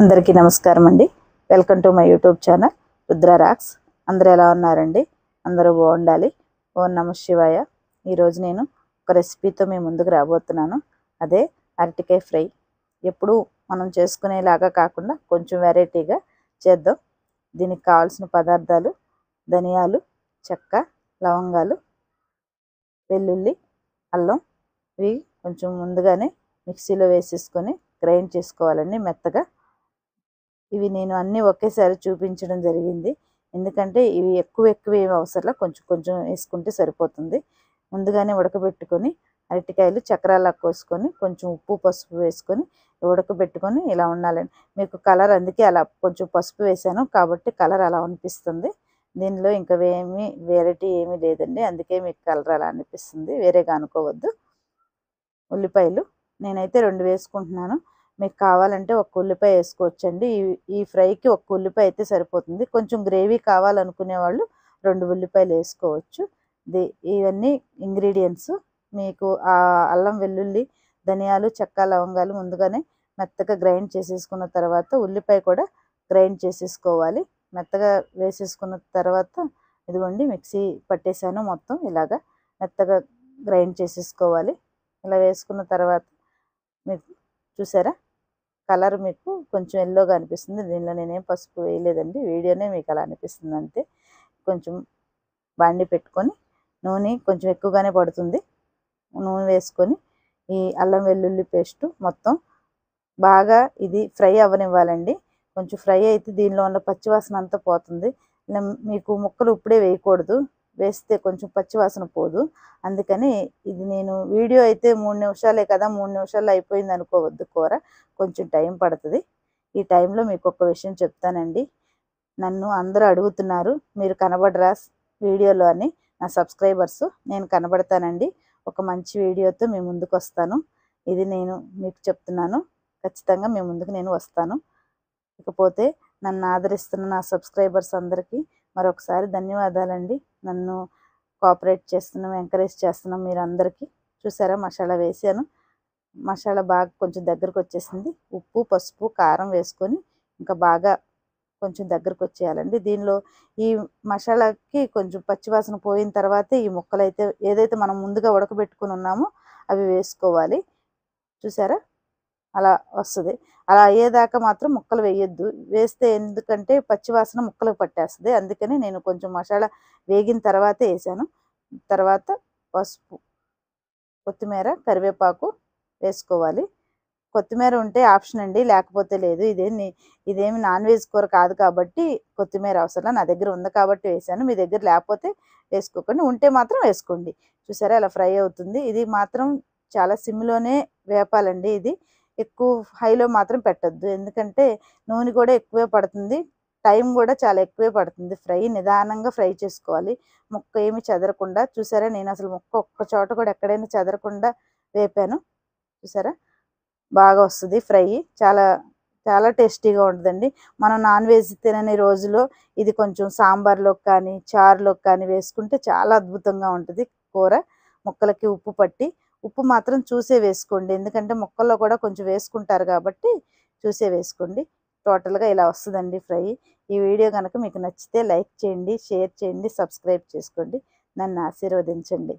అందరికీ నమస్కారం అండి. Welcome to my YouTube channel Rudra rocks. అందరూ ఎలా ఉన్నారండి? అందరూ బాగుండాలి. ఓం నమః శివాయ. ఈరోజు నేను ఒక రెసిపీతో మీ ముందుకు రాబోతున్నాను. అదే అరటికాయ ఫ్రై. ఎప్పుడు మనం చేసుకునేలాగా కాకుండా కొంచెం వెరైటీగా చేద్దాం. దీనికి కావాల్సిన పదార్థాలు ధనియాలు, చెక్క, లవంగాలు, వెల్లుల్లి, అల్లం. ఇవి కొంచెం ముందుగానే మిక్సీలో వేసేసుకొని గ్రైండ్ చేసుకోవాలండి మెత్తగా. ఇవి నేను అన్నీ ఒకేసారి చూపించడం జరిగింది, ఎందుకంటే ఇవి ఎక్కువ ఏమి అవసరం, కొంచెం కొంచెం వేసుకుంటే సరిపోతుంది. ముందుగానే ఉడకబెట్టుకొని అరటికాయలు చక్రాలకు కోసుకొని కొంచెం ఉప్పు పసుపు వేసుకొని ఉడకబెట్టుకొని ఇలా ఉండాలండి. మీకు కలర్ అందుకే అలా కొంచెం పసుపు వేసాను కాబట్టి కలర్ అలా అనిపిస్తుంది. దీనిలో ఇంకా వెరైటీ ఏమీ లేదండి, అందుకే మీకు కలర్ అలా అనిపిస్తుంది, వేరేగా అనుకోవద్దు. ఉల్లిపాయలు నేనైతే 2 వేసుకుంటున్నాను. మీకు కావాలంటే ఒక ఉల్లిపాయ వేసుకోవచ్చండి. ఈ ఫ్రైకి ఒక ఉల్లిపాయ అయితే సరిపోతుంది. కొంచెం గ్రేవీ కావాలనుకునే వాళ్ళు 2 ఉల్లిపాయలు వేసుకోవచ్చు. ఇవన్నీ ఇంగ్రీడియంట్స్. మీకు అల్లం, వెల్లుల్లి, ధనియాలు, చెక్క, లవంగాలు ముందుగానే మెత్తగా గ్రైండ్ చేసేసుకున్న తర్వాత ఉల్లిపాయ కూడా గ్రైండ్ చేసేసుకోవాలి. మెత్తగా వేసేసుకున్న తర్వాత ఇదిగోండి మిక్సీ పట్టేసాను. మొత్తం ఇలాగా మెత్తగా గ్రైండ్ చేసేసుకోవాలి. ఇలా వేసుకున్న తర్వాత మీకు చూసారా కలర్ మీకు కొంచెం ఎల్లోగా అనిపిస్తుంది. దీనిలో నేనేం పసుపు వేయలేదండి, వీడియోనే మీకు అలా అనిపిస్తుంది అంతే. కొంచెం బాండి పెట్టుకొని నూనె కొంచెం ఎక్కువగానే పడుతుంది. నూనె వేసుకొని ఈ అల్లం వెల్లుల్లి పేస్టు మొత్తం బాగా ఇది ఫ్రై అవ్వనివ్వాలండి. కొంచెం ఫ్రై అయితే దీనిలో ఉన్న పచ్చివాసన అంతా పోతుంది. మీకు ముక్కలు ఇప్పుడే వేయకూడదు, వేస్తే కొంచెం పచ్చివాసన పోదు. అందుకని ఇది నేను వీడియో అయితే 3 నిమిషాలే కదా, 3 నిమిషాల్లో అయిపోయింది అనుకోవద్దు. కూర కొంచెం టైం పడుతుంది. ఈ టైంలో మీకు ఒక విషయం చెప్తానండి. నన్ను అందరూ అడుగుతున్నారు, మీరు కనబడరా వీడియోలో అని. నా సబ్స్క్రైబర్స్, నేను కనబడతానండి. ఒక మంచి వీడియోతో మీ ముందుకు వస్తాను. ఇది నేను మీకు చెప్తున్నాను, ఖచ్చితంగా మీ ముందుకు నేను వస్తాను. ఇకపోతే నన్ను ఆదరిస్తున్న నా సబ్స్క్రైబర్స్ అందరికీ మరొకసారి ధన్యవాదాలండి. నన్ను కోఆపరేట్ చేస్తున్నాం, ఎంకరేజ్ చేస్తున్నాం మీరందరికీ. చూసారా మసాలా వేసాను. మసాలా బాగా కొంచెం దగ్గరకు వచ్చేసింది. ఉప్పు, పసుపు, కారం వేసుకొని ఇంకా బాగా కొంచెం దగ్గరకు వచ్చేయాలండి. దీనిలో ఈ మసాలాకి కొంచెం పచ్చివాసన పోయిన తర్వాతే ఈ ముక్కలు అయితే ఏదైతే మనం ముందుగా ఉడకబెట్టుకుని ఉన్నామో అవి వేసుకోవాలి. చూసారా అలా వస్తుంది. అలా అయ్యేదాకా మాత్రం ముక్కలు వేయొద్దు. వేస్తే ఎందుకంటే పచ్చివాసన ముక్కలకు పట్టేస్తుంది. అందుకని నేను కొంచెం మసాలా వేగిన తర్వాతే వేసాను. తర్వాత పసుపు, కొత్తిమీర, కరివేపాకు వేసుకోవాలి. కొత్తిమీర ఉంటే ఆప్షన్ అండి, లేకపోతే లేదు. ఇదేమి నాన్ వెజ్ కూర కాదు కాబట్టి కొత్తిమీర అవసరం, నా దగ్గర ఉంది కాబట్టి వేసాను. మీ దగ్గర లేకపోతే వేసుకోకండి, ఉంటే మాత్రం వేసుకోండి. చూసారా అలా ఫ్రై అవుతుంది. ఇది మాత్రం చాలా సిమ్లోనే వేపాలండి. ఇది ఎక్కువ హైలో మాత్రం పెట్టద్దు, ఎందుకంటే నూనె కూడా ఎక్కువే పడుతుంది, టైం కూడా చాలా ఎక్కువే పడుతుంది. ఫ్రై నిదానంగా ఫ్రై చేసుకోవాలి, ముక్క ఏమి చెదరకుండా. చూసారా నేను అసలు ముక్క ఒక్క చోట కూడా ఎక్కడైనా చెదరకుండా వేపాను. చూసారా బాగా వస్తుంది ఫ్రై, చాలా చాలా టేస్టీగా ఉంటుందండి. మనం నాన్ వెజ్ తినని రోజులో ఇది కొంచెం సాంబార్లోకి కానీ చారులోకి కానీ వేసుకుంటే చాలా అద్భుతంగా ఉంటుంది కూర. ముక్కలకి ఉప్పు పట్టి, ఉప్పు మాత్రం చూసే వేసుకోండి, ఎందుకంటే ముక్కల్లో కూడా కొంచెం వేసుకుంటారు కాబట్టి చూసే వేసుకోండి. టోటల్గా ఇలా వస్తుందండి ఫ్రై. ఈ వీడియో కనుక మీకు నచ్చితే లైక్ చేయండి, షేర్ చేయండి, సబ్స్క్రైబ్ చేసుకోండి. నన్ను ఆశీర్వదించండి.